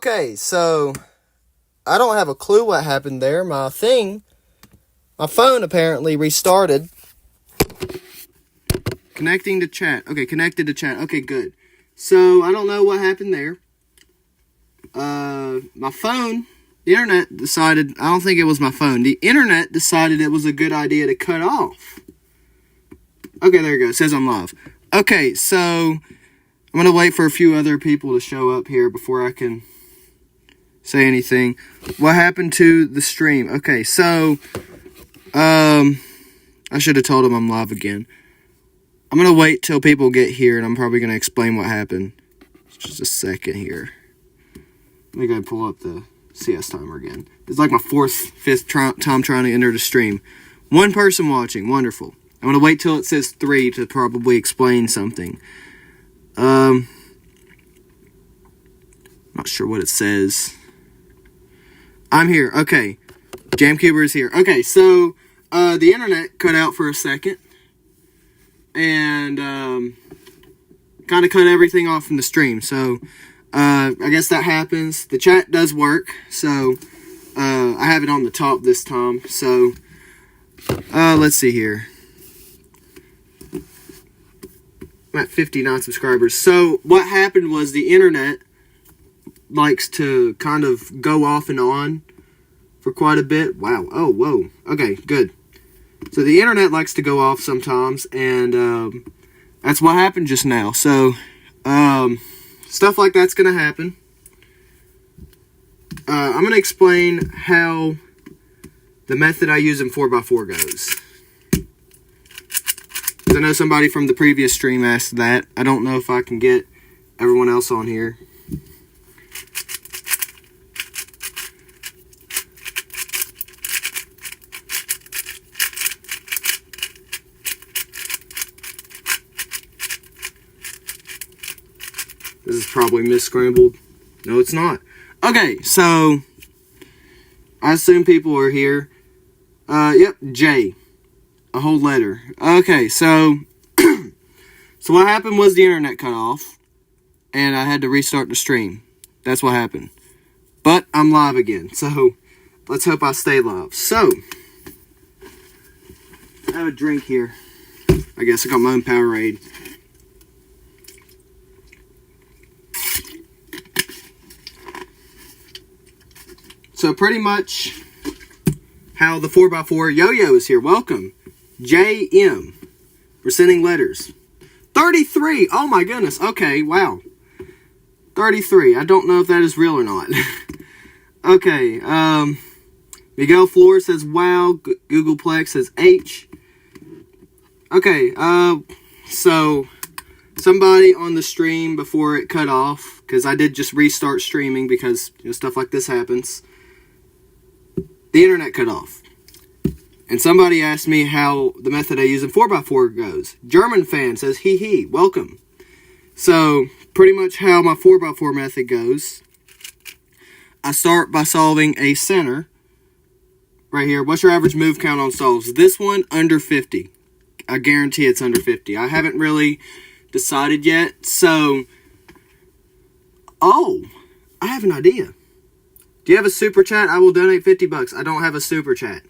Okay, so I don't have a clue what happened there. My phone apparently restarted. Connecting to chat. Okay, connected to chat. Okay, good. So I don't know what happened there. My phone, the internet decided, I don't think it was my phone. The internet decided it was a good idea to cut off. Okay, there you go. It says I'm live. Okay, so I'm going to wait for a few other people to show up here before I can say anything. What happened to the stream? Okay, so I should have told them I'm live again. I'm going to wait till people get here, and I'm probably going to explain what happened. Just a second here. Let me go pull up the CS timer again. It's like my fifth time trying to enter the stream. One person watching. Wonderful. I'm going to wait till it says 3 to probably explain something. Not sure what it says. I'm here. Okay. JamCuber is here. Okay, so the internet cut out for a second. And kind of cut everything off from the stream. So I guess that happens. The chat does work. So I have it on the top this time. So let's see here. I'm at 59 subscribers. So what happened was the internet likes to kind of go off and on for quite a bit. Wow. Oh, whoa. Okay, good. So the internet likes to go off sometimes, and that's what happened just now. So stuff like that's going to happen. I'm going to explain how the method I use in 4x4 goes. I know somebody from the previous stream asked that. I don't know if I can get everyone else on here. This is probably mis-scrambled. No, it's not. Okay, so I assume people are here. Yep, J. A whole letter. Okay, so so what happened was the internet cut off, and I had to restart the stream. That's what happened. But I'm live again, so let's hope I stay live. So, I have a drink here. I guess I got my own Powerade. So pretty much how the 4x4 Yo-Yo is here. Welcome. JM. We're sending letters. 33. Oh my goodness. Okay, wow. 33. I don't know if that is real or not. Okay. Miguel Flores says wow. Googleplex says H. Okay. So somebody on the stream before it cut off, because I did just restart streaming because stuff like this happens. The internet cut off. And somebody asked me how the method I use in 4x4 goes. German fan says, hee, welcome. So, pretty much how my 4x4 method goes. I start by solving a center. Right here. What's your average move count on solves? This one, under 50. I guarantee it's under 50. I haven't really decided yet. So, I have an idea. Do you have a super chat? I will donate $50. I don't have a super chat.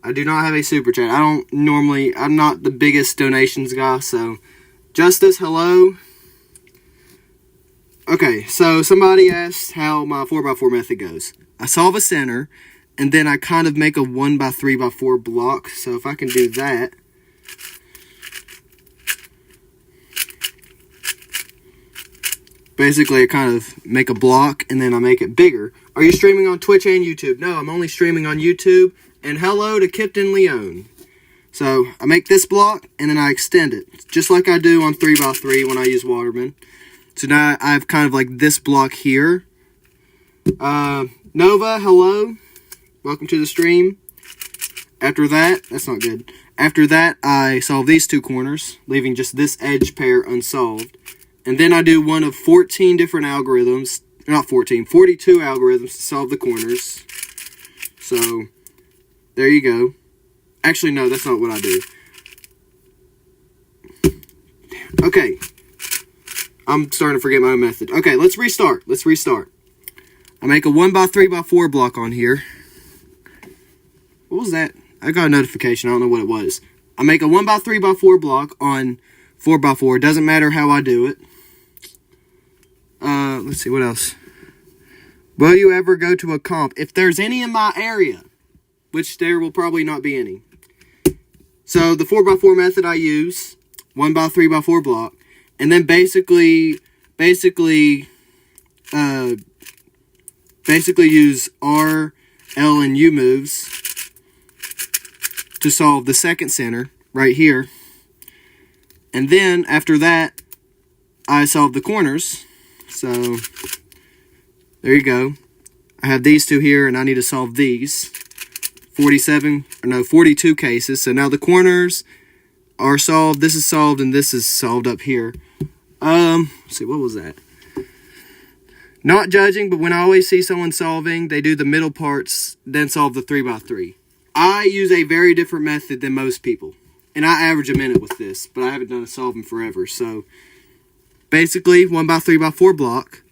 I do not have a super chat. I'm not the biggest donations guy, so. Justice, hello. Okay, so somebody asked how my 4x4 method goes. I solve a center, and then I kind of make a 1x3x4 block. So if I can do that. Basically, I kind of make a block, and then I make it bigger. Are you streaming on Twitch and YouTube? No, I'm only streaming on YouTube. And hello to Kipton Leone. So, I make this block, and then I extend it. Just like I do on 3x3 when I use Waterman. So now I have kind of like this block here. Nova, hello. Welcome to the stream. After that, that's not good. After that, I solve these two corners, leaving just this edge pair unsolved. And then I do one of 14 different algorithms. Not 14, 42 algorithms to solve the corners. So, there you go. Actually, no, that's not what I do. Okay. I'm starting to forget my own method. Okay, let's restart. I make a 1 by 3 by 4 block on here. What was that? I got a notification. I don't know what it was. I make a 1 by 3 by 4 block on 4 by 4. Doesn't matter how I do it. Let's see, what else? Will you ever go to a comp? If there's any in my area, which there will probably not be any. So the 4 by 4 method I use, 1 by 3 by 4 block, and then basically use R, L, and U moves to solve the second center right here. And then after that, I solve the corners. So there you go. I have these two here, and I need to solve these 42 cases. So now the corners are solved. This is solved, and this is solved up here. Let's see, what was that? Not judging, but when I always see someone solving, they do the middle parts, then solve the 3 by 3. I use a very different method than most people, and I average a minute with this, but I haven't done a solving forever. So basically 1 by 3 by 4 block,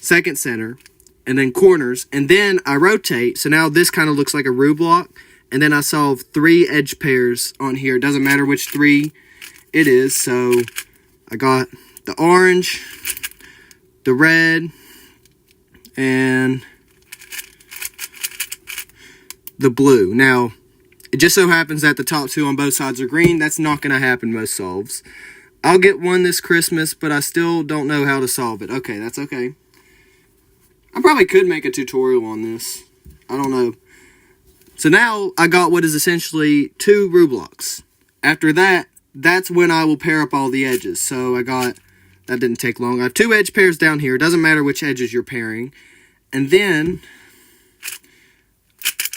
second center, and then corners, and then I rotate. So now this kind of looks like a roux block, and then I solve 3 edge pairs on here. It doesn't matter which 3 it is. So I got the orange, the red, and the blue. Now, it just so happens that the top 2 on both sides are green. That's not going to happen most solves. I'll get one this Christmas, but I still don't know how to solve it. Okay, that's okay. I probably could make a tutorial on this. I don't know. So now I got what is essentially 2 roux blocks. After that, that's when I will pair up all the edges. So I got, that didn't take long. I have 2 edge pairs down here. It doesn't matter which edges you're pairing. And then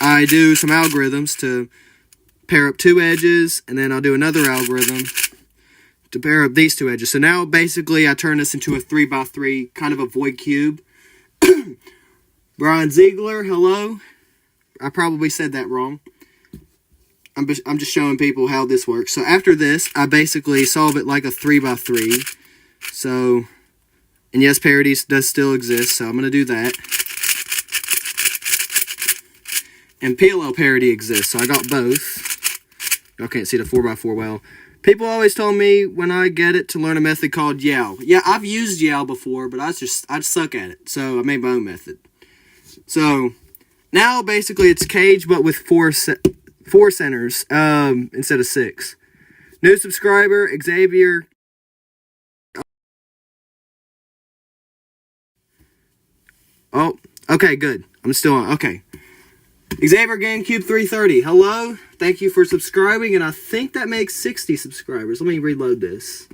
I do some algorithms to pair up 2 edges, and then I'll do another algorithm to pair up these 2 edges. So now basically I turn this into a 3 by 3, kind of a void cube. Brian Ziegler, hello. I probably said that wrong. I'm just showing people how this works. So after this, I basically solve it like a 3 by 3. So, and yes, parity does still exist, so I'm going to do that. And PLL parity exists, so I got both. Y'all can't see the 4 by 4 well. People always told me when I get it to learn a method called YAL. Yeah, I've used YAL before, but I suck at it. So I made my own method. So now basically it's cage, but with 4 centers instead of 6. New subscriber, Xavier. Oh, okay, good. I'm still on. Okay. Xavier GameCube 330, hello. Thank you for subscribing, and I think that makes 60 subscribers. Let me reload this.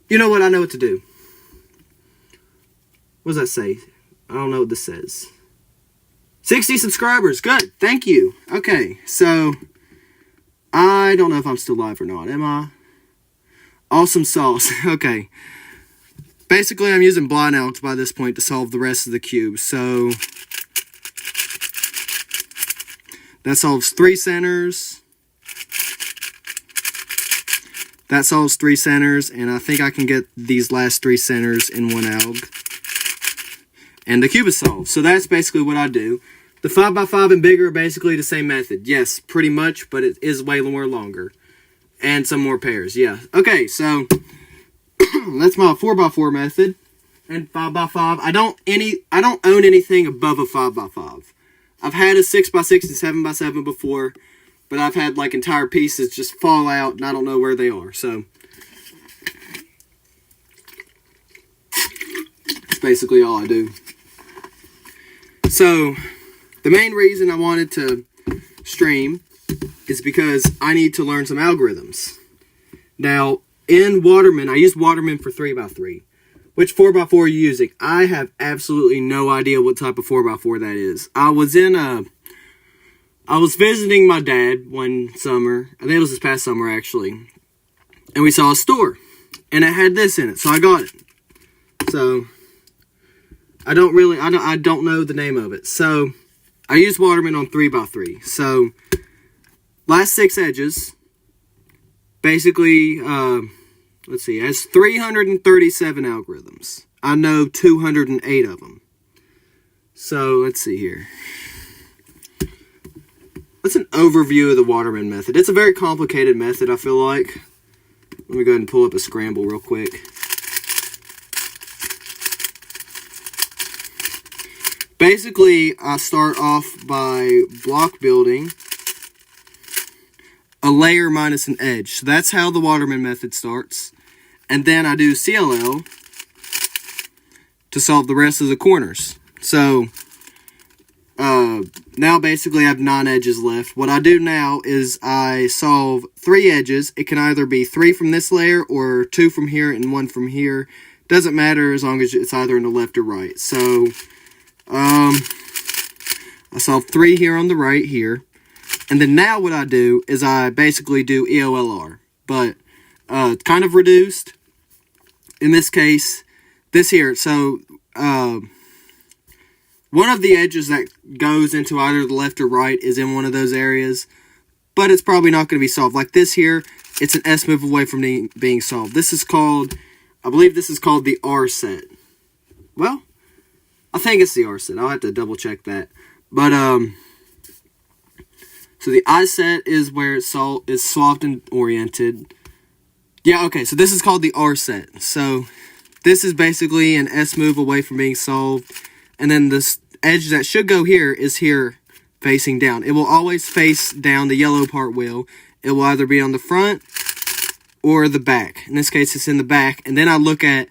You know what? I know what to do. What does that say? I don't know what this says. 60 subscribers. Good. Thank you. Okay, so I don't know if I'm still live or not. Am I? Awesome sauce. Okay. Basically, I'm using BlindAlex by this point to solve the rest of the cube. So that solves 3 centers. That solves 3 centers, and I think I can get these last 3 centers in one alg. And the cube is solved. So that's basically what I do. The 5 by 5 and bigger are basically the same method. Yes, pretty much, but it is way more longer. And some more pairs, yeah. Okay, so that's my 4 by 4 method. And 5 by 5. I don't own anything above a 5 by 5. I've had a 6 by 6 and 7 by 7 before, but I've had like entire pieces just fall out and I don't know where they are. So that's basically all I do. So the main reason I wanted to stream is because I need to learn some algorithms. Now, in Waterman, I used Waterman for 3 by 3. Which 4 by 4 are you using? I have absolutely no idea what type of 4 by 4 that is. I was visiting my dad one summer. I think it was this past summer, actually. And we saw a store. And it had this in it, so I got it. So I don't know the name of it. So I used Waterman on 3 by 3. So last 6 edges, basically, let's see, it has 337 algorithms. I know 208 of them. So let's see here. That's an overview of the Waterman method. It's a very complicated method, I feel like. Let me go ahead and pull up a scramble real quick. Basically, I start off by block building a layer minus an edge. So that's how the Waterman method starts. And then I do CLL to solve the rest of the corners. So now basically I have 9 edges left. What I do now is I solve 3 edges. It can either be 3 from this layer or 2 from here and 1 from here. Doesn't matter as long as it's either in the left or right. So I solve 3 here on the right here. And then now what I do is I basically do EOLR. But kind of reduced. In this case, this here. So one of the edges that goes into either the left or right is in one of those areas, but it's probably not going to be solved. Like this here, it's an S move away from being solved. This is called, I believe this is called the R set. Well, I think it's the R set. I'll have to double check that. But, so the I set is where it's swapped and oriented. Yeah, okay, so this is called the R set. So this is basically an S move away from being solved. And then this edge that should go here is here facing down. It will always face down. The yellow part will. It will either be on the front or the back. In this case, it's in the back. And then I look at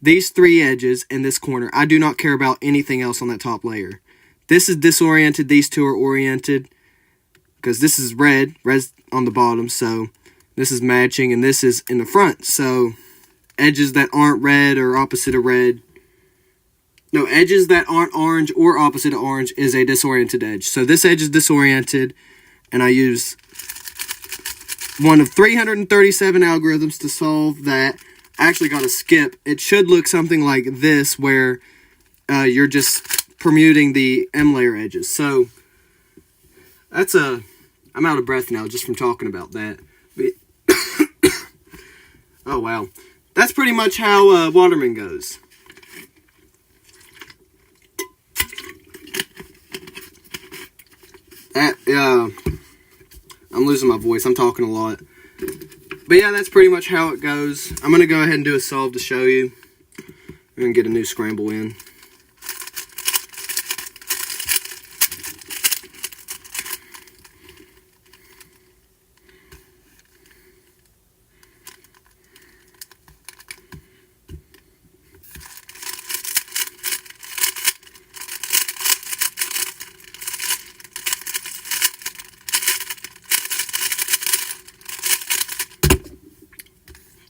these 3 edges in this corner. I do not care about anything else on that top layer. This is disoriented. These 2 are oriented. Because this is red. Red's on the bottom. So this is matching. And this is in the front. So edges that aren't red or opposite of red. No, edges that aren't orange or opposite of orange is a disoriented edge. So this edge is disoriented, and I use one of 337 algorithms to solve that. I actually got to skip. It should look something like this, where you're just permuting the M layer edges. So that's I'm out of breath now just from talking about that. Oh, wow. That's pretty much how Waterman goes. I'm losing my voice. I'm talking a lot. But yeah, that's pretty much how it goes. I'm going to go ahead and do a solve to show you. I'm going to get a new scramble in.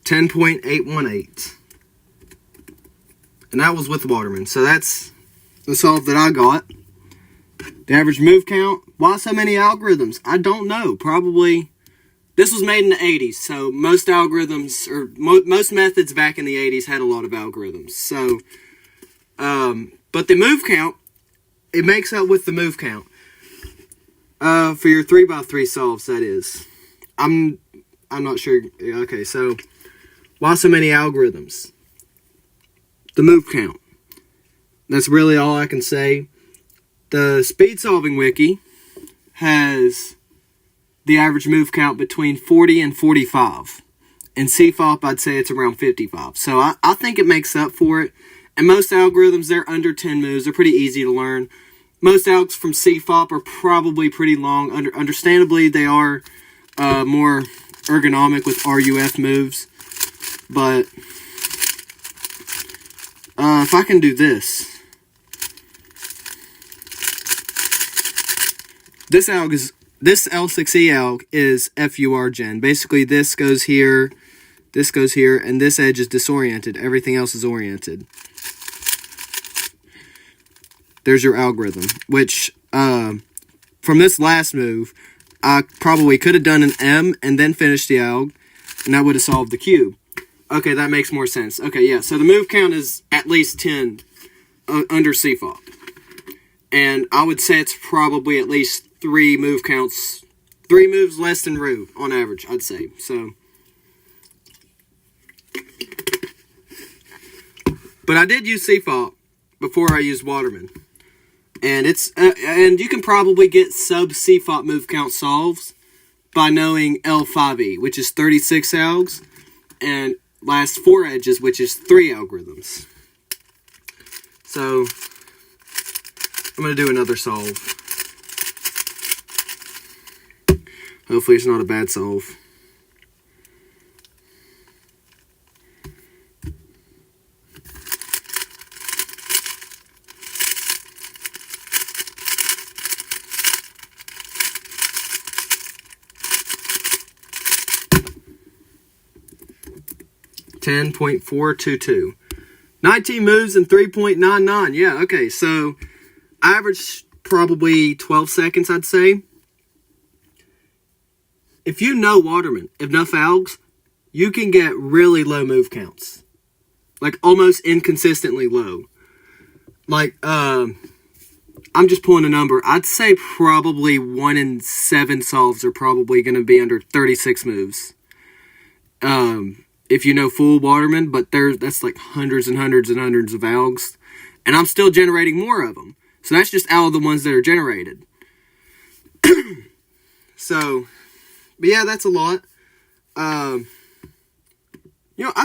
.818, and that was with Waterman. So that's the solve that I got. The average move count. Why so many algorithms? I don't know. Probably this was made in the 80s, so most algorithms or most methods back in the 80s had a lot of algorithms. So, but the move count, it makes up with the move count for your 3x3 solves. That is, I'm not sure. Okay, so. Why so many algorithms? The move count. That's really all I can say. The Speed Solving Wiki has the average move count between 40 and 45. In CFOP, I'd say it's around 55. So I think it makes up for it. And most algorithms, they're under 10 moves. They're pretty easy to learn. Most algs from CFOP are probably pretty long. Understandably, they are more ergonomic with RUF moves. But if I can do this L6E alg is FUR gen. Basically, this goes here, and this edge is disoriented. Everything else is oriented. There's your algorithm, which from this last move, I probably could have done an M and then finished the alg, and that would have solved the cube. Okay, that makes more sense. Okay, yeah, so the move count is at least 10 under CFOP. And I would say it's probably at least 3 move counts, 3 moves less than Rue on average, I'd say. So, but I did use CFOP before I used Waterman. And and you can probably get sub CFOP move count solves by knowing L5E, which is 36 algs, and last 4 edges, which is 3 algorithms. So I'm going to do another solve. Hopefully it's not a bad solve. $10.422. 19 moves and 3.99. Yeah, okay, so average probably 12 seconds, I'd say. If you know Waterman, enough algs, you can get really low move counts. Like almost inconsistently low. Like, I'm just pulling a number. I'd say probably 1 in 7 solves are probably going to be under 36 moves. If you know full Waterman, but that's like hundreds and hundreds and hundreds of algs. And I'm still generating more of them. So that's just out of the ones that are generated. So, but yeah, that's a lot. I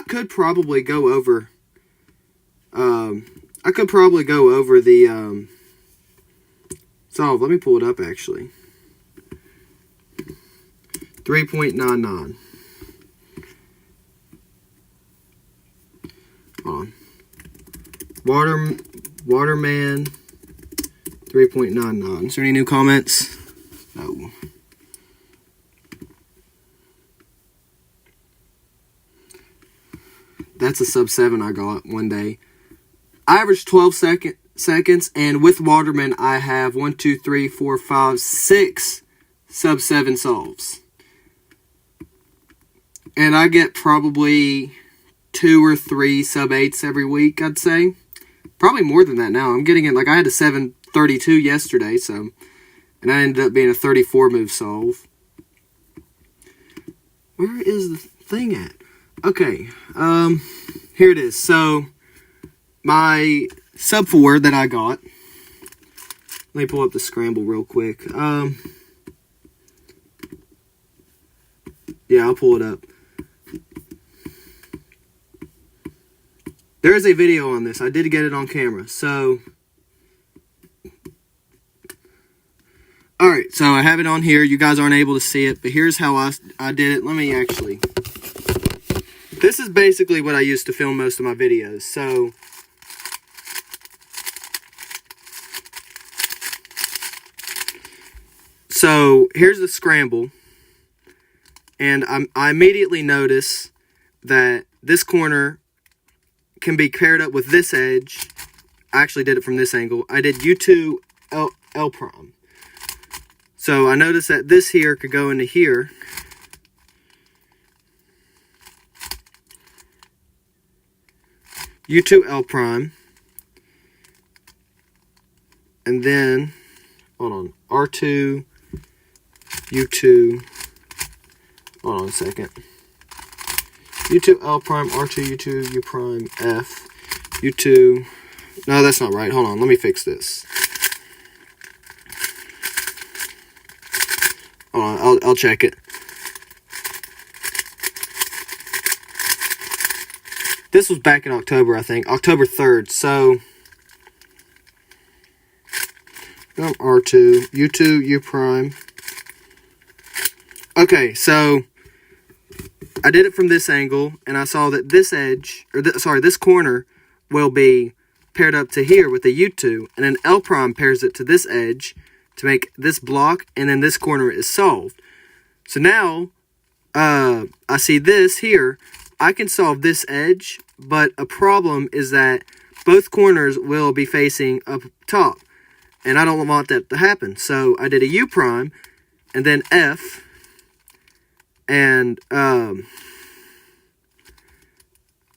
could probably go over, the, solve. Let me pull it up, actually. 3.99. Hold on. Waterman 3.99. Is there any new comments? No. That's a sub 7 I got one day. I averaged 12 seconds, and with Waterman, I have 1, 2, 3, 4, 5, 6 sub 7 solves. And I get probably 2 or 3 sub 8s every week, I'd say. Probably more than that now. I'm getting it, like I had a 732 yesterday, so, and I ended up being a 34 move solve. Where is the thing at? Okay, here it is. So, my sub 4 that I got, let me pull up the scramble real quick. Yeah, I'll pull it up. There is a video on this. I did get it on camera. So, alright, so I have it on here. You guys aren't able to see it, but here's how I did it. Let me actually... This is basically what I used to film most of my videos. So here's the scramble. And I immediately notice that this corner can be paired up with this edge. I actually did it from this angle. I did U2 L prime. So I noticed that this here could go into here. U2 L prime. And then, hold on, R2, U2, hold on a second. U2 L prime, R2, U2, U prime, F, U2, no, that's not right, hold on, let me fix this. Hold on, I'll check it. This was back in October, I think. October 3rd. So, R2, U2, U prime. Okay, so I did it from this angle, and I saw that this edge, or this corner will be paired up to here with a U2, and then L prime pairs it to this edge to make this block, and then this corner is solved. So now, I see this here. I can solve this edge, but a problem is that both corners will be facing up top, and I don't want that to happen. So I did a U prime, and then F, and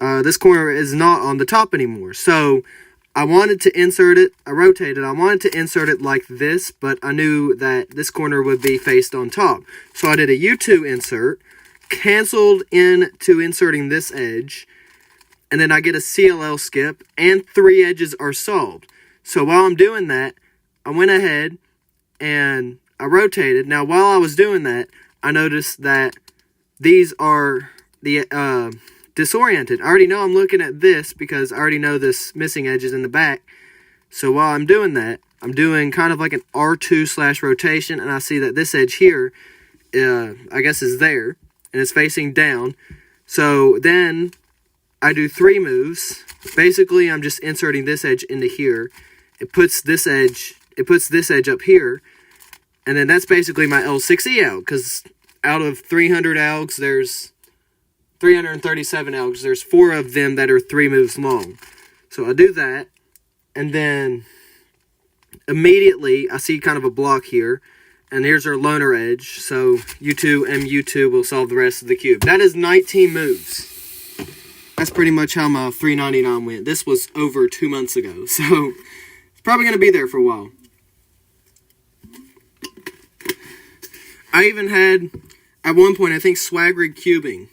this corner is not on the top anymore. So I wanted to insert it, I rotated, I wanted to insert it like this, but I knew that this corner would be faced on top. So I did a U2 insert, canceled into inserting this edge, and then I get a CLL skip, and 3 edges are solved. So while I'm doing that, I went ahead and I rotated. Now, while I was doing that, I noticed that these are the disoriented. I already know I'm looking at this because I already know this missing edge is in the back. So while I'm doing that, I'm doing kind of like an R2 / rotation, and I see that this edge here, I guess is there, and it's facing down. So then I do 3 moves. Basically, I'm just inserting this edge into here. It puts this edge up here, and then that's basically my L6E alg, because out of 300 algs, there's 337 algs. There's 4 of them that are 3 moves long. So I do that, and then immediately I see kind of a block here, and here's our loner edge. So U2, MU2 will solve the rest of the cube. That is 19 moves. That's pretty much how my 399 went. This was over 2 months ago, so it's probably going to be there for a while. I even had, at one point, I think Swagrig Cubing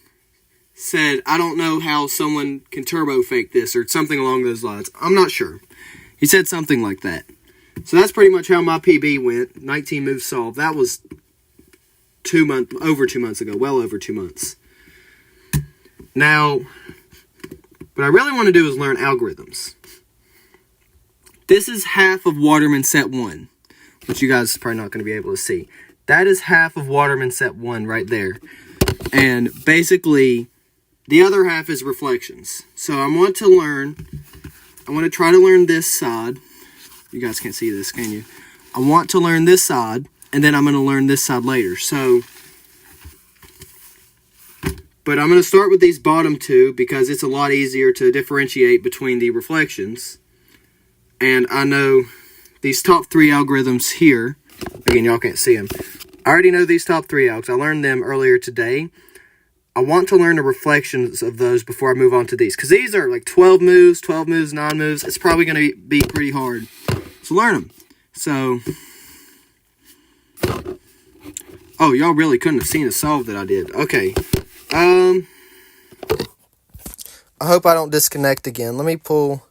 said, I don't know how someone can turbo fake this, or something along those lines. I'm not sure. He said something like that. So that's pretty much how my PB went. 19 moves solved. That was over 2 months ago. Well over 2 months. Now, what I really want to do is learn algorithms. This is half of Waterman Set 1, which you guys are probably not going to be able to see. That is half of Waterman Set 1 right there. And basically, the other half is reflections. So I want to try to learn this side. You guys can't see this, can you? I want to learn this side, and then I'm going to learn this side later. But I'm going to start with these bottom 2 because it's a lot easier to differentiate between the reflections. And I know these top 3 algorithms here. Again, y'all can't see them. I already know these top 3 algs. I learned them earlier today. I want to learn the reflections of those before I move on to these. Because these are like 12 moves, 9 moves. It's probably going to be pretty hard. So learn them. So, oh, y'all really couldn't have seen the solve that I did. Okay. I hope I don't disconnect again. Let me pull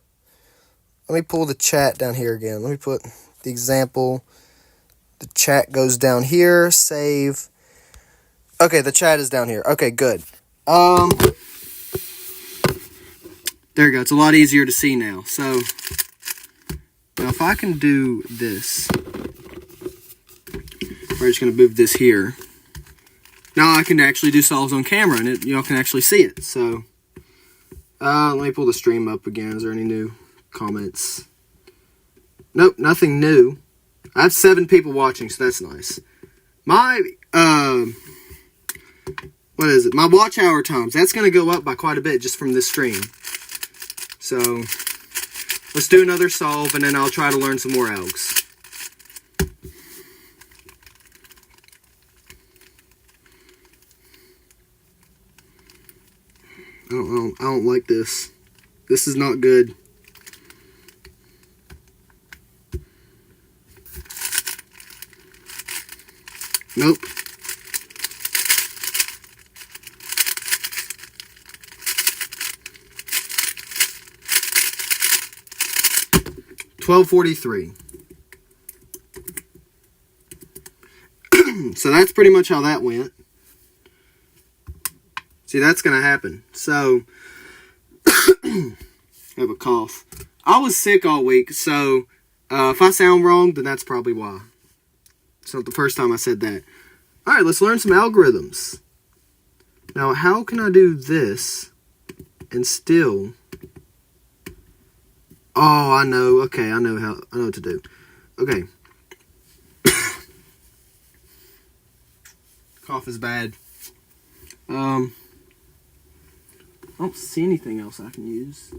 the chat down here again. Let me put the example. The chat goes down here. Save. Okay, the chat is down here. Okay, good. There you go. It's a lot easier to see now. So, now if I can do this, we're just going to move this here. Now I can actually do solves on camera, and y'all can actually see it. So, let me pull the stream up again. Is there any new comments? Nope, nothing new. I have 7 people watching, so that's nice. My, what is it? My watch hour times, that's going to go up by quite a bit just from this stream. So, let's do another solve, and then I'll try to learn some more algs. I don't like this. This is not good. Nope. $12.43. So that's pretty much how that went. See, that's going to happen. So, I have a cough. I was sick all week, so if I sound wrong, then that's probably why. It's not the first time I said that. Alright, let's learn some algorithms. Now, how can I do this and still... Oh, I know. Okay, I know what to do. Okay. Cough is bad. I don't see anything else I can use.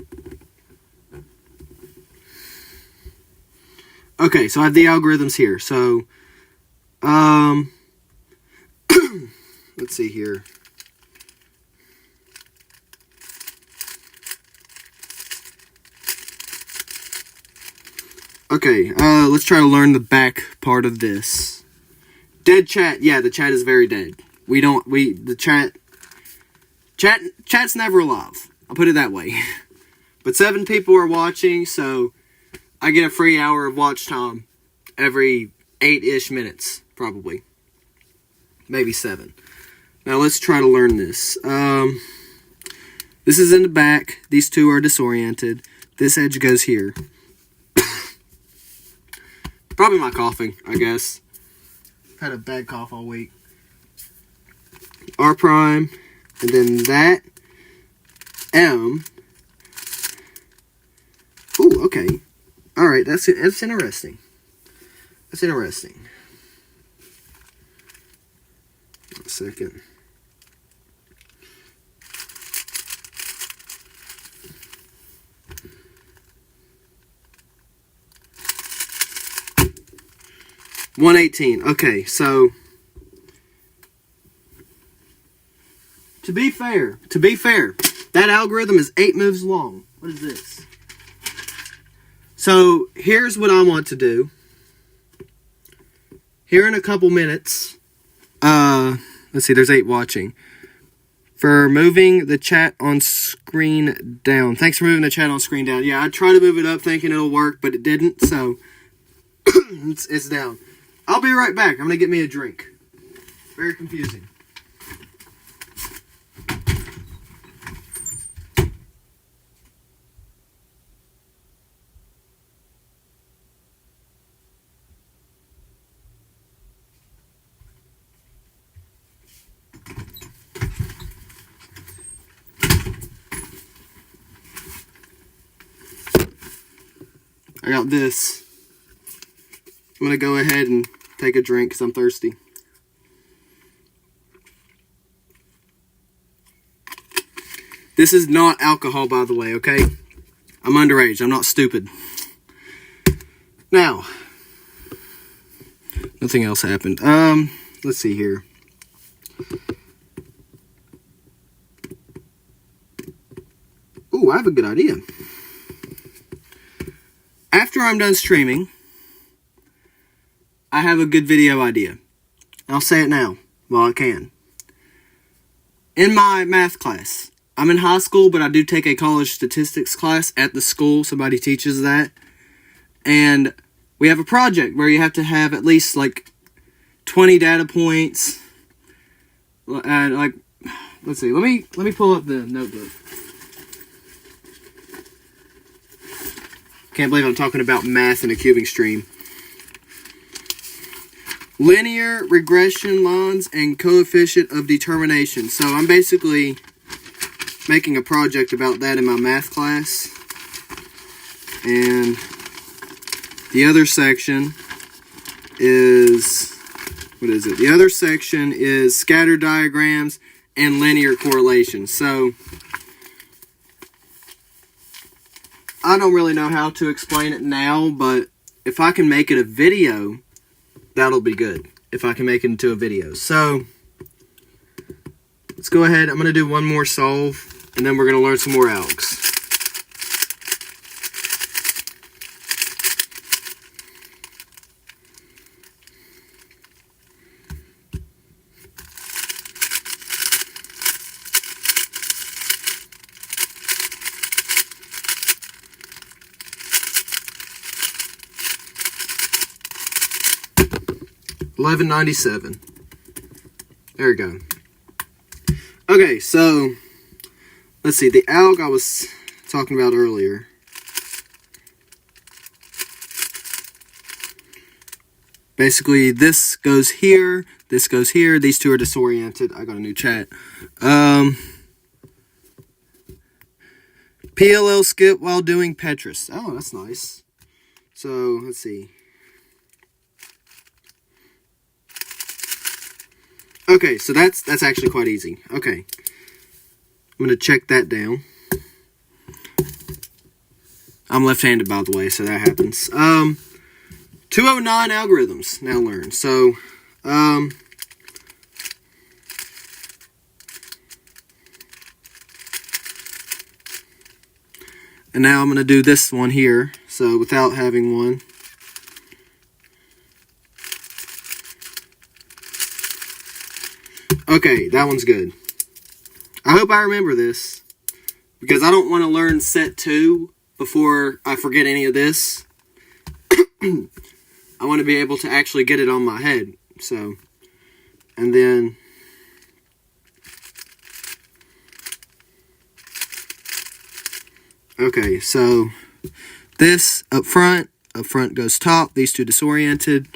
Okay, so I have the algorithms here. So, let's see here. Okay, let's try to learn the back part of this. Dead chat. Yeah, the chat is very dead. Chat's never alive. I'll put it that way. But 7 people are watching, so I get a free hour of watch time every 8-ish minutes, probably. Maybe 7. Now let's try to learn this. This is in the back. These two are disoriented. This edge goes here. Probably my coughing, I guess. Had a bad cough all week. R prime, and then that M. Ooh, okay. All right, that's interesting. That's interesting. One second. $118. Okay, so to be fair, that algorithm is 8 moves long. What is this? So here's what I want to do. Here in a couple minutes, let's see, there's 8 watching. For moving the chat on screen down. Thanks for moving the chat on screen down. Yeah, I tried to move it up thinking it'll work, but it didn't, so it's down. I'll be right back. I'm going to get me a drink. Very confusing. I got this. I'm going to go ahead and take a drink because I'm thirsty. This is not alcohol, by the way, okay? I'm underage. I'm not stupid. Now, nothing else happened. Let's see here. Ooh, I have a good idea. After I'm done streaming, I have a good video idea. I'll say it now while I can. In my math class, I'm in high school, but I do take a college statistics class at the school. Somebody teaches that. And we have a project where you have to have at least like 20 data points. And like, let's see, let me pull up the notebook. Can't believe I'm talking about math in a cubing stream. Linear regression lines and coefficient of determination. So I'm basically making a project about that in my math class. And the other section is, what is it? The other section is scatter diagrams and linear correlation. So I don't really know how to explain it now, but if I can make it a video, that'll be good. If I can make it into a video. So let's go ahead. I'm going to do one more solve, and then we're going to learn some more algs. $11.97. There we go. Okay, so let's see. The alg I was talking about earlier. Basically, this goes here. This goes here. These two are disoriented. I got a new chat. PLL skip while doing Petrus. Oh, that's nice. So, let's see. Okay, so that's actually quite easy. Okay. I'm going to check that down. I'm left-handed, by the way, so that happens. 209 algorithms now learned. So, and now I'm going to do this one here. So, without having one. Okay, that one's good. I hope I remember this, because I don't want to learn set 2 before I forget any of this. I want to be able to actually get it on my head. So, and then okay, so this up front goes top, these two disoriented.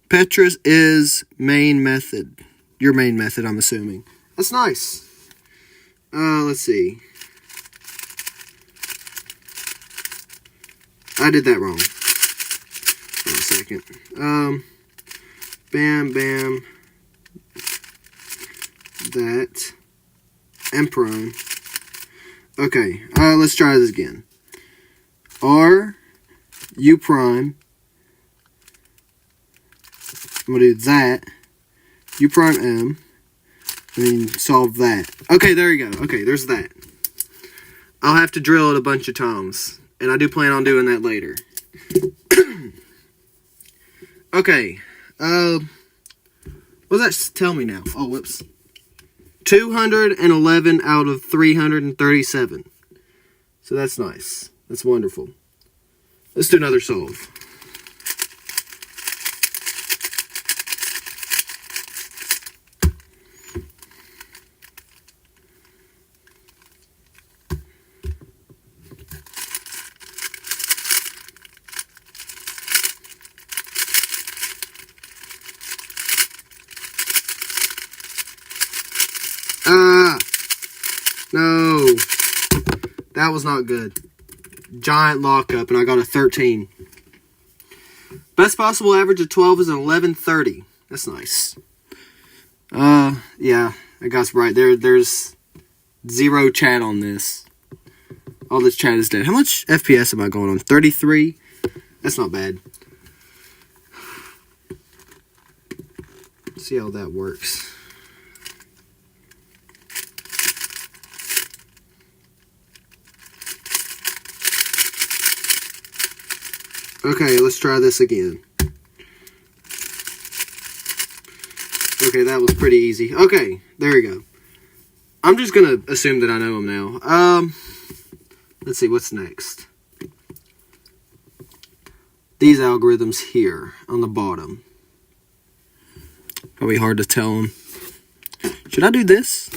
Petrus is main method. Your main method, I'm assuming. That's nice. Let's see. I did that wrong. Hold on a second. Bam, bam. That. And prime. Okay, let's try this again. R, U prime. I'm going to do that. U prime M. And then solve that. Okay, there you go. Okay, there's that. I'll have to drill it a bunch of times. And I do plan on doing that later. Okay. What does that tell me now? Oh, whoops. 211 out of 337. So that's nice. That's wonderful. Let's do another solve. No. That was not good. Giant lockup, and I got a 13. Best possible average of 12 is an 1130. That's nice. Yeah, I got right. There's zero chat on this. All this chat is dead. How much FPS am I going on? 33? That's not bad. Let's see how that works. Okay, let's try this again. Okay, that was pretty easy. Okay, there we go. I'm just gonna assume that I know them now. Let's see, what's next? These algorithms here on the bottom. Probably hard to tell them. Should I do this?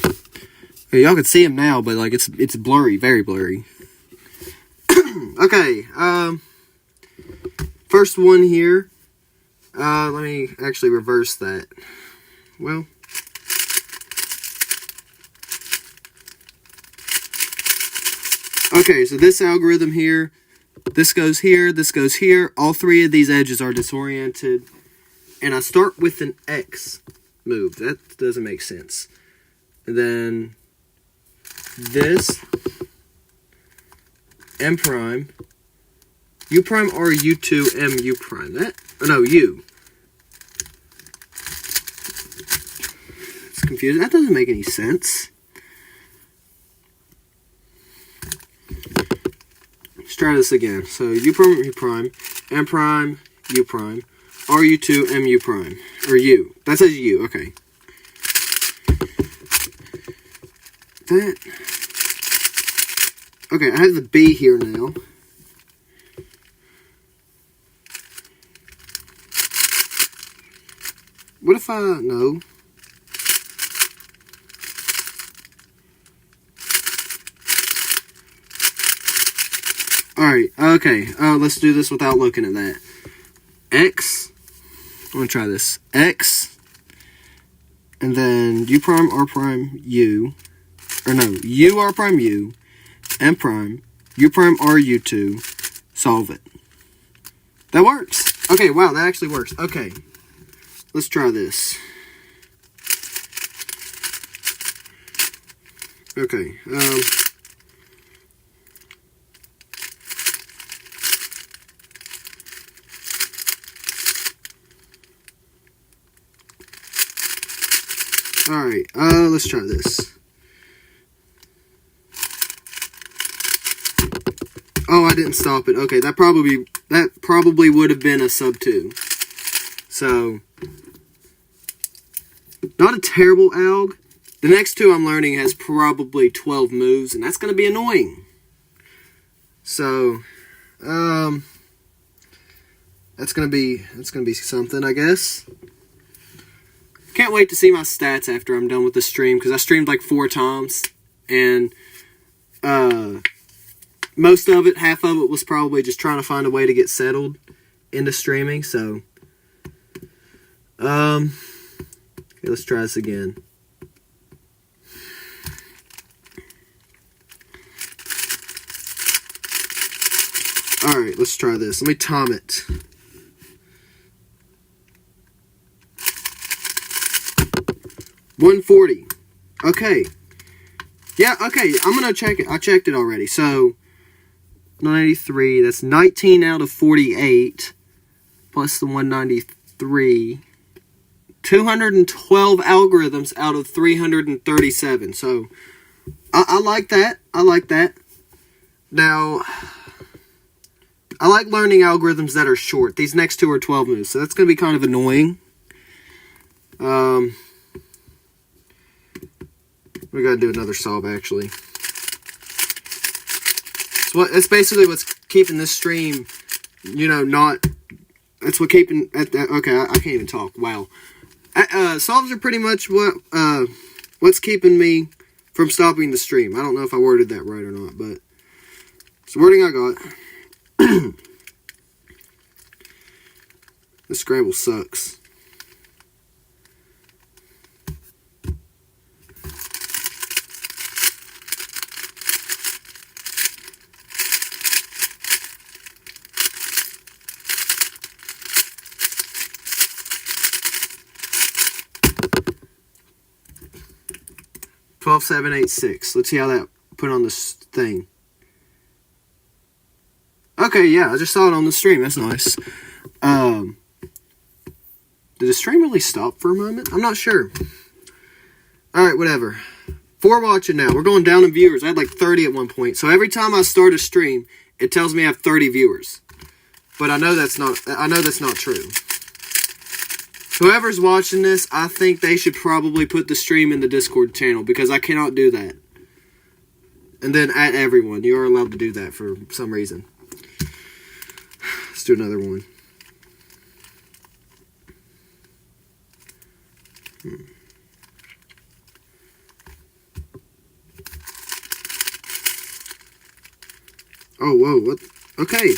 Okay, y'all can see them now, but like it's blurry, very blurry. Okay, first one here. Let me actually reverse that. Well, okay, so this algorithm here, this goes here, this goes here. All three of these edges are disoriented. And I start with an X move. That doesn't make sense. And then this, M prime, U prime or U2, M U prime. That, oh no, U. It's confusing. That doesn't make any sense. Let's try this again. So U prime, M prime, U prime, RU2, MU prime. Or U. That says U, okay. That. Okay, I have the B here now. What if I... No. Alright, okay. Let's do this without looking at that. X. I'm going to try this. X. And then U prime, R prime, U. Or no, U, R prime, U. M prime. U prime, R, U2. Solve it. That works. Okay, wow, that actually works. Okay. Let's try this. Okay. Alright, let's try this. Oh, I didn't stop it. Okay, that probably would have been a sub 2. So, not a terrible alg. The next two I'm learning has probably 12 moves, and that's going to be annoying. So, That's gonna be something, I guess. Can't wait to see my stats after I'm done with the stream, because I streamed like 4 times, and most of it, half of it, was probably just trying to find a way to get settled into streaming. So, okay, let's try this again. All right, let's try this. Let me time it. $140. Okay. Yeah, okay, I'm going to check it. I checked it already. So, 93, that's 19 out of 48, plus the 193. 212 algorithms out of 337. So, I like that. I like that. Now, I like learning algorithms that are short. These next 2 are 12 moves, so that's going to be kind of annoying. We got to do another solve, actually. That's basically what's keeping this stream, not... That's what keeping... Okay, I can't even talk. Wow. Solves are pretty much what's keeping me from stopping the stream. I don't know if I worded that right or not, but it's the wording I got. The Scrabble sucks. $12, $7, $8, $6. Let's see how that put on this thing. Okay, yeah, I just saw it on the stream. That's nice. Did the stream really stop for a moment? I'm not sure. Alright, whatever. 4 watching now. We're going down in viewers. I had like 30 at one point. So every time I start a stream, it tells me I have 30 viewers. But I know that's not true. Whoever's watching this, I think they should probably put the stream in the Discord channel, because I cannot do that. And then at everyone. You are allowed to do that for some reason. Let's do another one. Oh, whoa, what? Okay.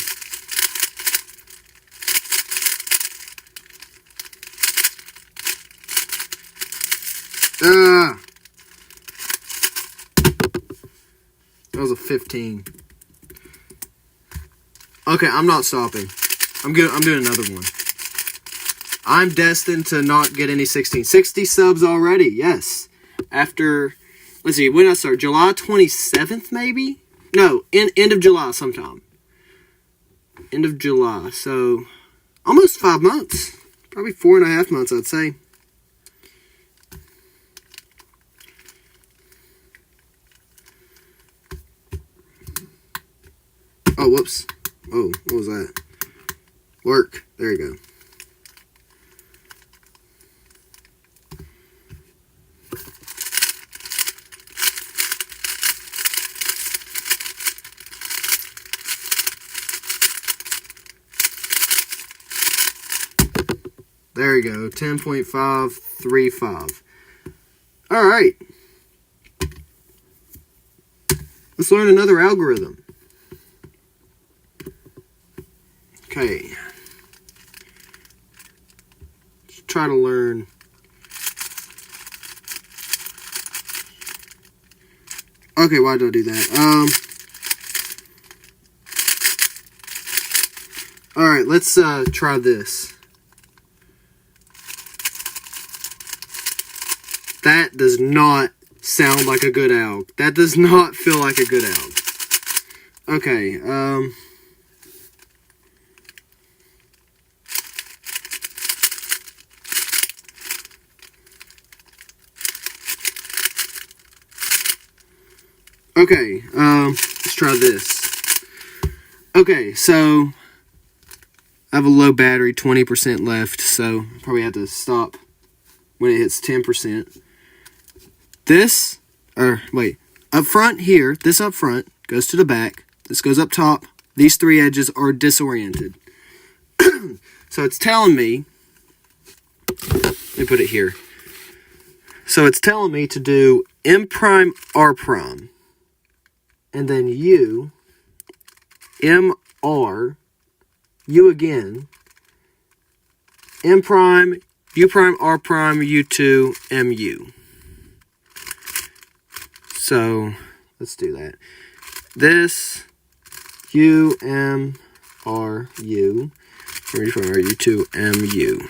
That was a 15. Okay, I'm not stopping. I'm doing another one. I'm destined to not get any 16. 60 subs already, yes. After, let's see, when did I start? July 27th, maybe? No, end of July sometime. End of July, so almost 5 months. Probably 4.5 months, I'd say. Oh, whoops. Oh, what was that? Work. There you go. There you go. 10.535. All right. Let's learn another algorithm. Okay. Let's try to learn. Okay, why did I do that? Alright, let's try this. That does not sound like a good alg. That does not feel like a good alg. Okay, Okay, let's try this. Okay, so I have a low battery, 20% left, so probably have to stop when it hits 10%. This, up front here, this up front goes to the back. This goes up top. These 3 edges are disoriented. So it's telling me, let me put it here. So it's telling me to do M prime R prime. And then U, M R, U again, M prime, U prime, R prime, U2, MU. So let's do that. This U, M, R, U, U2, MU.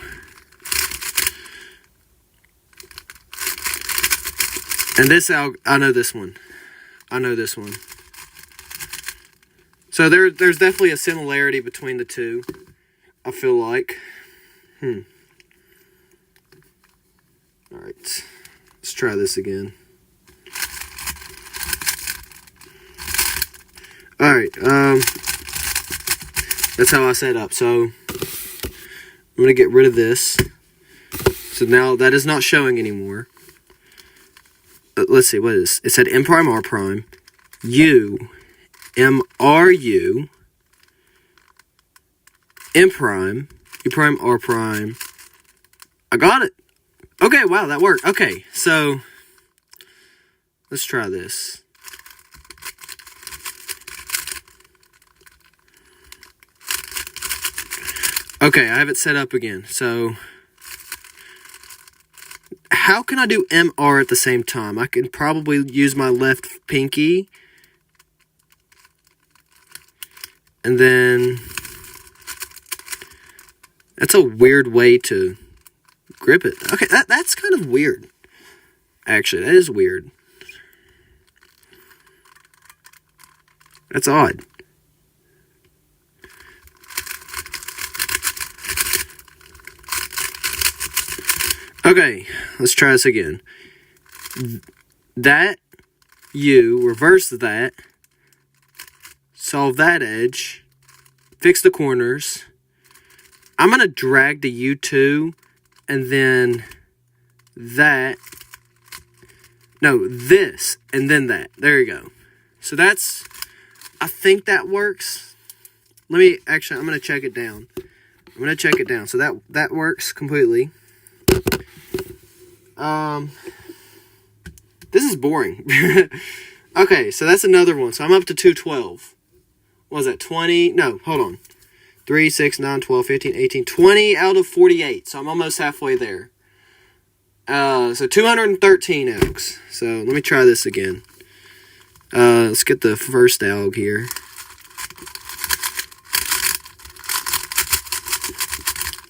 And this, I know this one. I know this one. So there's definitely a similarity between the two, I feel like. Alright. Let's try this again. Alright, that's how I set up. So I'm going to get rid of this. So now that is not showing anymore. Let's see, what is it? It said M prime R prime, U, M R U, M prime, U prime R prime. I got it. Okay, wow, that worked. Okay, so let's try this. Okay, I have it set up again. So how can I do MR at the same time? I can probably use my left pinky. And then that's a weird way to grip it. Okay, that's kind of weird. Actually, that is weird. That's odd. Okay, let's try this again. That, U, reverse that, solve that edge, fix the corners. I'm going to drag the U2, and then that, no, this, and then that. There you go. So that's, I think that works. I'm going to check it down. I'm going to check it down. So that works completely. This is boring. Okay, so that's another one. So I'm up to 212. What was that, 20? No, hold on. 3, 6, 9, 12, 15, 18, 20 out of 48. So I'm almost halfway there. So 213 elks. So let me try this again. Let's get the first elk here.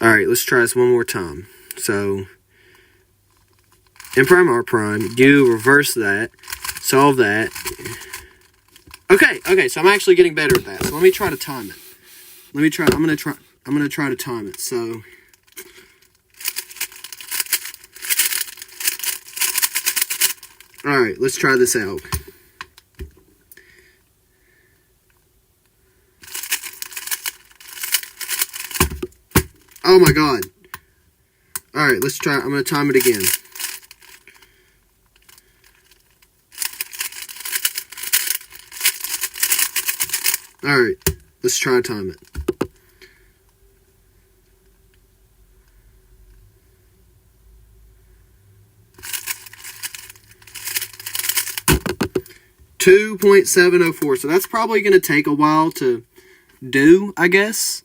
Alright, let's try this one more time. So M prime, R prime, U, reverse that, solve that. Okay, so I'm actually getting better at that. So let me try to time it. I'm gonna try to time it. So alright, let's try this out. Oh my god. Alright, let's try. I'm gonna time it again. Alright, let's try to time it. .704. So that's probably going to take a while to do, I guess.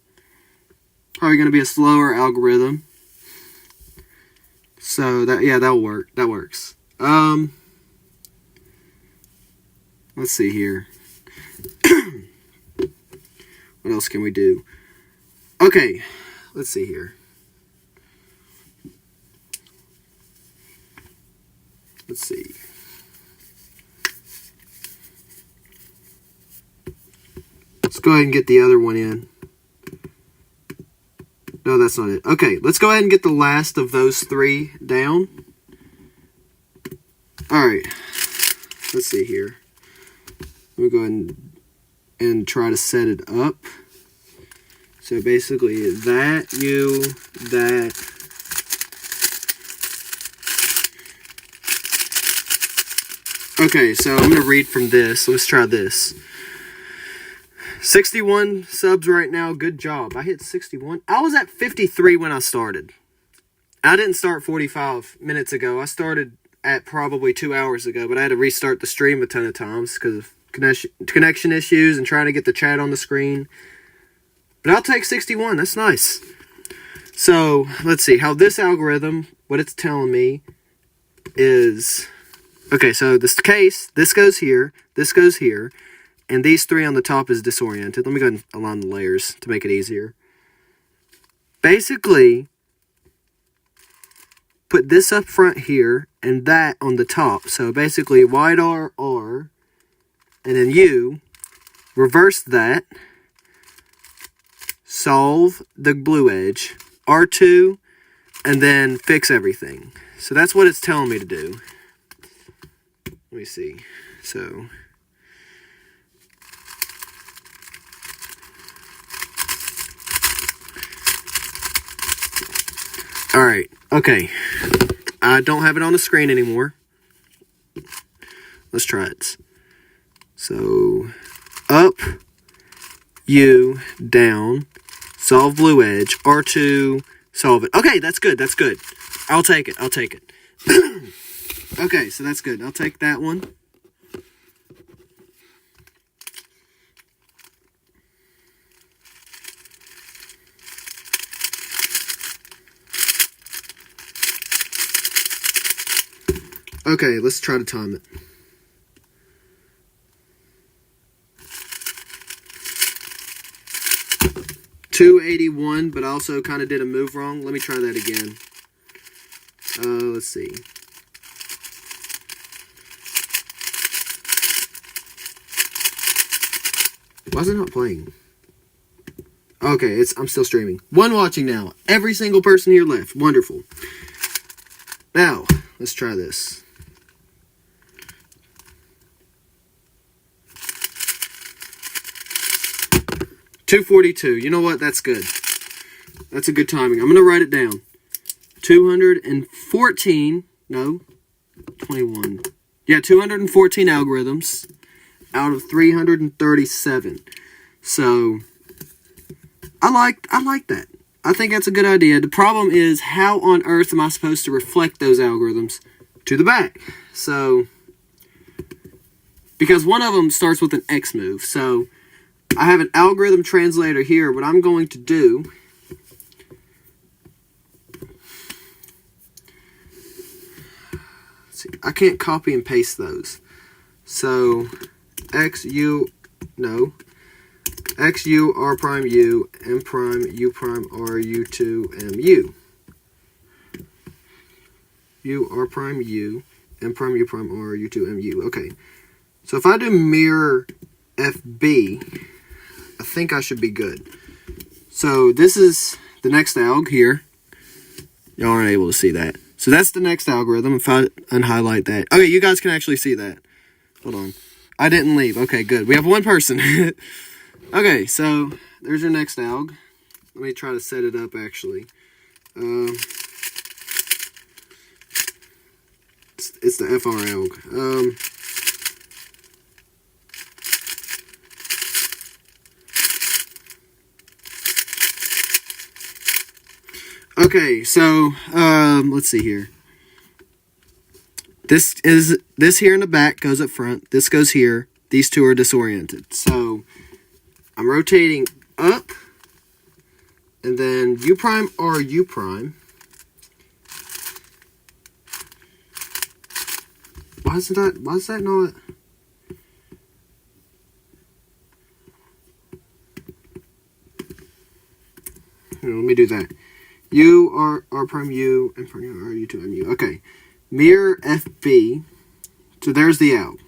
Probably going to be a slower algorithm. So that'll work. That works. Let's see here. What else can we do? Okay, let's see here. Let's see. Let's go ahead and get the other one in. No, that's not it. Okay, let's go ahead and get the last of those three down. Alright, let's see here. Let me go ahead and try to set it up. So basically that, U, that. Okay, so I'm going to read from this. Let's try this. 61 subs right now. Good job. I hit 61. I was at 53 when I started. I didn't start 45 minutes ago. I started at probably 2 hours ago, but I had to restart the stream a ton of times because of connection issues and trying to get the chat on the screen. But I'll take 61. That's nice. So, let's see. How this algorithm, what it's telling me is... Okay, so this case, this goes here, and these three on the top is disoriented. Let me go ahead and align the layers to make it easier. Basically, put this up front here and that on the top. So basically, wide R, R, and then U, reverse that, solve the blue edge, R2, and then fix everything. So that's what it's telling me to do. Let me see. So... Alright, okay. I don't have it on the screen anymore. Let's try it. So, up, U, down, solve blue edge, R2, solve it. Okay, that's good, that's good. I'll take it, I'll take it. Okay, so that's good. I'll take that one. Okay, let's try to time it. .281, but I also kind of did a move wrong. Let me try that again. Let's see. Why is it not playing? Okay, I'm still streaming. One watching now. Every single person here left. Wonderful. Now, let's try this. .242. You know what? That's good. That's a good timing. I'm going to write it down. 214. No. 21. Yeah, 214 algorithms out of 337. So, I like that. I think that's a good idea. The problem is, how on earth am I supposed to reflect those algorithms to the back? So, because one of them starts with an X move. So, I have an algorithm translator here. What I'm going to do... Let's see, I can't copy and paste those. So, X, U, no. X, U, R prime, U, M prime, U prime, R, U2, M, U. U, R prime, U, M prime, U prime, R, U2, M, U. Okay. So if I do mirror FB, I think I should be good. So this is the next alg here. Y'all aren't able to see that. So that's the next algorithm. If I unhighlight that. Okay, you guys can actually see that. Hold on. I didn't leave. Okay, good. We have one person. Okay, so there's your next alg. Let me try to set it up, actually. It's the FR alg. Okay, so, let's see here. This here in the back goes up front. This goes here. These two are disoriented. So, I'm rotating up, and then U prime or U prime. Why is that not? Here, let me do that. U, R prime, U, M prime, U, R, U2, M, U. Okay. Mirror FB. So there's the alg.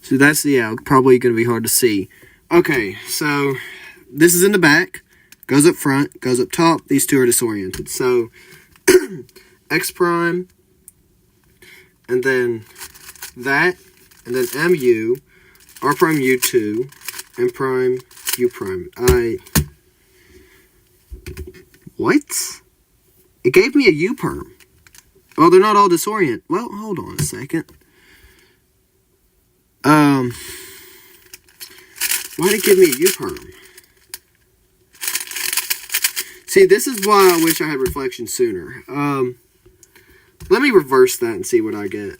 So that's the alg. Probably going to be hard to see. Okay, so this is in the back. Goes up front. Goes up top. These two are disoriented. So X prime. And then that. And then MU. R prime, U2. M prime, U prime. What? It gave me a U-perm. Oh, they're not all disoriented. Well, hold on a second. Why did it give me a U-perm? See, this is why I wish I had reflection sooner. Let me reverse that and see what I get.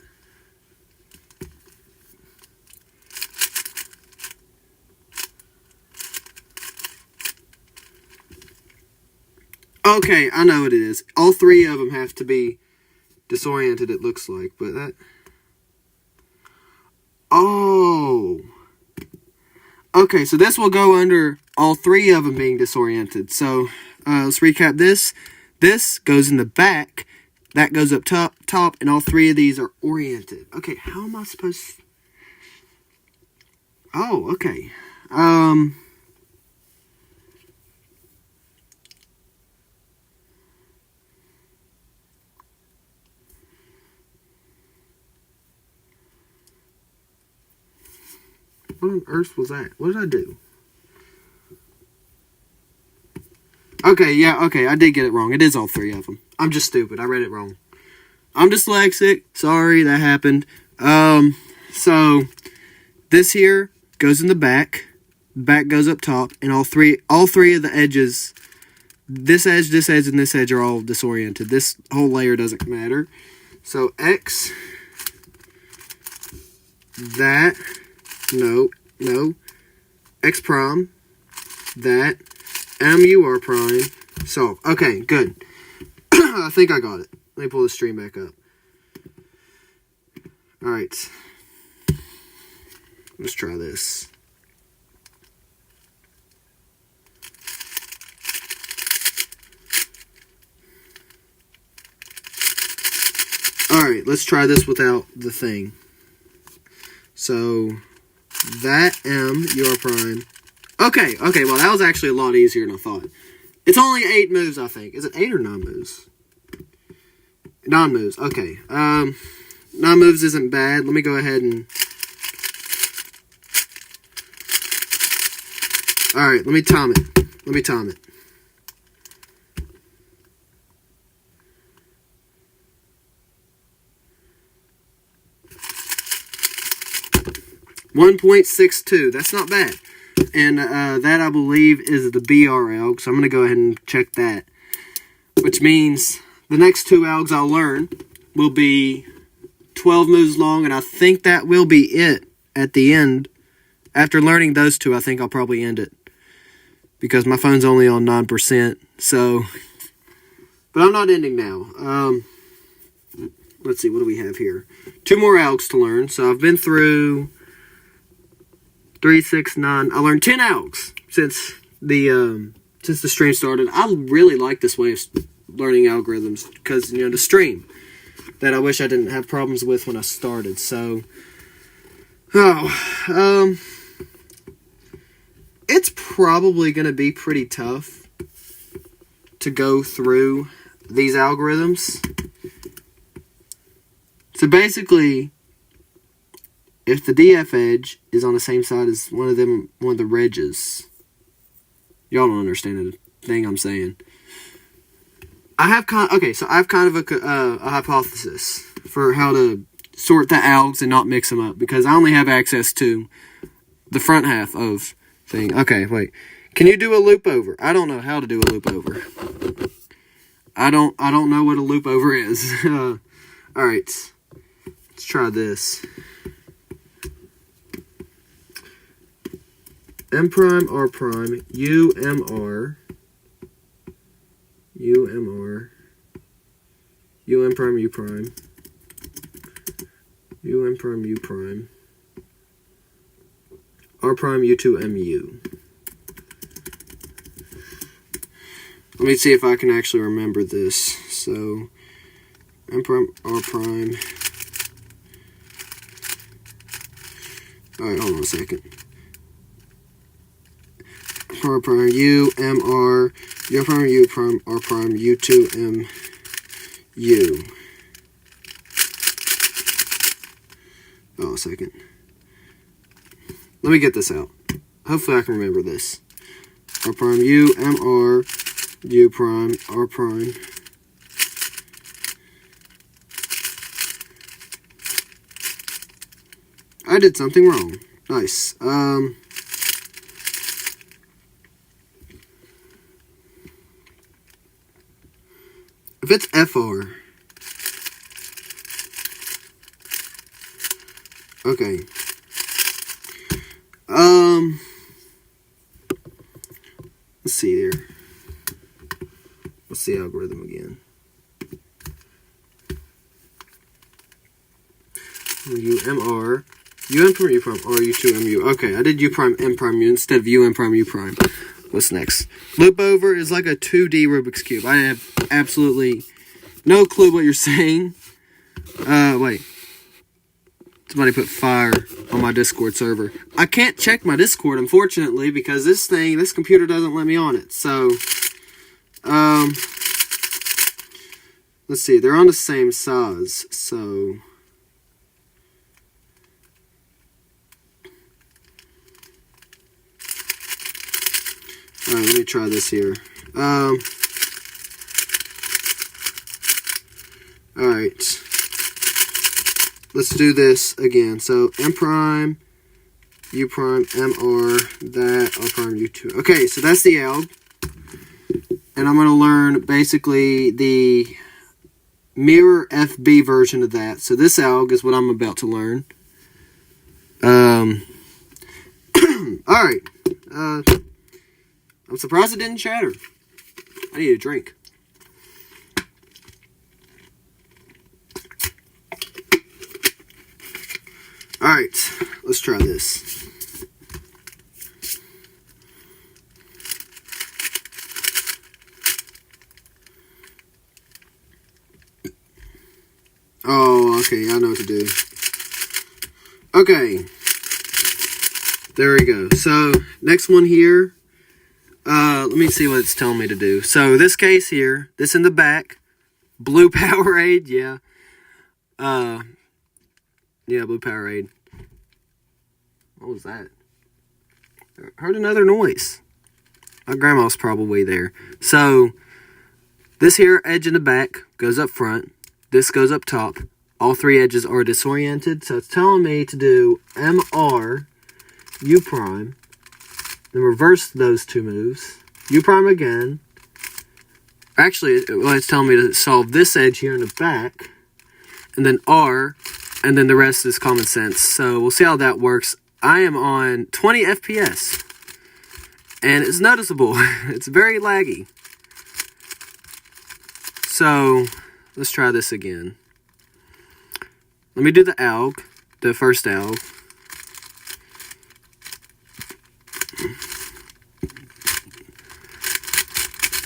Okay, I know what it is. All three of them have to be disoriented, it looks like. But that... Oh. Okay, so this will go under all three of them being disoriented. So, let's recap this. This goes in the back. That goes up top, and all three of these are oriented. Okay, how am I supposed to... Oh, okay. What on earth was that? What did I do? Okay, yeah, okay, I did get it wrong. It is all three of them. I'm just stupid. I read it wrong. I'm dyslexic. Sorry, that happened. So this here goes in the back. Back goes up top, and all three of the edges, this edge, and this edge are all disoriented. This whole layer doesn't matter. So X, that, no, X prime, that, MUR prime, solve. Okay, good. I think I got it. Let me pull the stream back up. Alright. Let's try this. Alright, let's try this without the thing. So, that MUR prime. Okay, well that was actually a lot easier than I thought. It's only 8 moves, I think. Is it 8 or 9 moves? 9 moves, okay. 9 moves isn't bad. Let me go ahead and... Alright, let me time it. 1.62. That's not bad. And that, I believe, is the BR alg. So I'm going to go ahead and check that. Which means the next 2 algs I'll learn will be 12 moves long. And I think that will be it at the end. After learning those 2, I think I'll probably end it. Because my phone's only on 9%. So, but I'm not ending now. Let's see, what do we have here? 2 more algs to learn. So I've been through 3, 6, 9. I learned 10 algs since the stream started. I really like this way of learning algorithms because, you know, the stream that I wish I didn't have problems with when I started. So, it's probably going to be pretty tough to go through these algorithms. So basically, if the DF edge is on the same side as one of the redges, y'all don't understand the thing I'm saying. I have kind of a hypothesis for how to sort the algs and not mix them up because I only have access to the front half of thing. Okay, wait. Can you do a loop over? I don't know how to do a loop over. I don't know what a loop over is. All right. Let's try this. M prime, R prime, U, M, R, U, M, R, U, M prime, U prime, U, M prime, U prime, R prime, U2, M, U. Let me see if I can actually remember this. So, M prime, R prime. Alright, hold on a second. R prime, U, M, R, U prime, U prime, R prime, U2, M, U. Oh, a second. Let me get this out. Hopefully I can remember this. R prime, U, M, R, U prime, R prime. I did something wrong. Nice. If it's FR. Okay. Let's see here. What's the algorithm again? UMR. UM prime, U prime, R, U2, MU. Okay, I did U prime, M prime, U instead of UM prime, U prime. What's next? Loop over is like a 2D Rubik's Cube. I have absolutely no clue what you're saying. Wait. Somebody put fire on my Discord server. I can't check my Discord, unfortunately, because this computer doesn't let me on it. So, let's see. They're on the same size, so... Alright, let me try this here. Alright. Let's do this again. So, M prime, U prime, MR, that, R prime, U2. Okay, so that's the alg. And I'm going to learn basically the mirror FB version of that. So this alg is what I'm about to learn. Alright. I'm surprised it didn't shatter. I need a drink. Alright, let's try this. Oh, okay, I know what to do. Okay. There we go. So, next one here. Let me see what it's telling me to do. So, this case here, this in the back. Blue Powerade, yeah. Yeah, Blue Powerade. What was that? I heard another noise. My grandma's probably there. So, this here edge in the back goes up front. This goes up top. All three edges are disoriented. So, it's telling me to do MR, U prime. Then reverse those two moves. U prime again. Actually, it's telling me to solve this edge here in the back. And then R. And then the rest is common sense. So we'll see how that works. I am on 20 FPS. And it's noticeable. It's very laggy. So let's try this again. Let me do the alg. The first alg.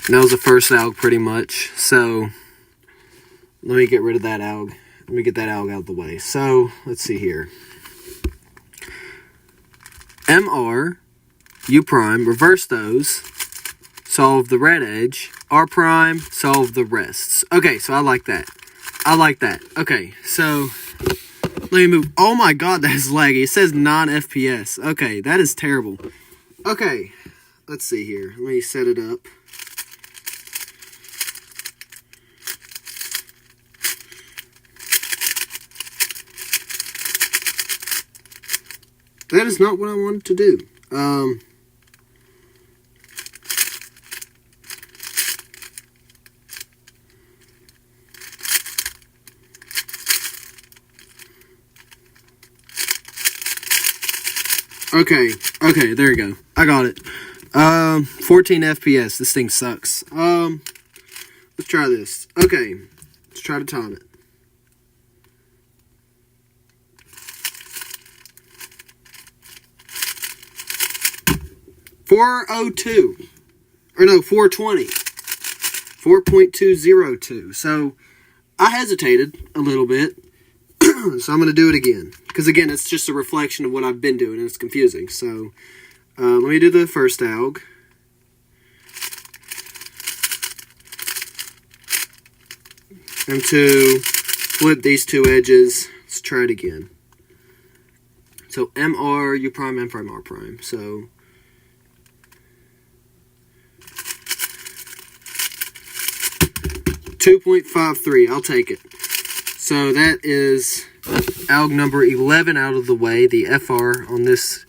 And that was the first alg pretty much. So let me get rid of that alg. Let me get that alg out of the way. So, let's see here. MR, U prime, reverse those. Solve the red edge. R prime, solve the rests. Okay, so I like that. I like that. Okay, so let me move. Oh my god, that is laggy. It says non-FPS. Okay, that is terrible. Okay, let's see here. Let me set it up. That is not what I wanted to do. Okay, there you go. I got it. 14 FPS. This thing sucks. Let's try this. Okay, let's try to time it. .402, or no, 420, 4.202. So I hesitated a little bit, so I'm going to do it again. Because again, it's just a reflection of what I've been doing, and it's confusing. So let me do the first alg. And to flip these two edges, let's try it again. So MR, U prime, M prime, R prime. So 2.53, I'll take it. So that is alg number 11 out of the way, the FR on this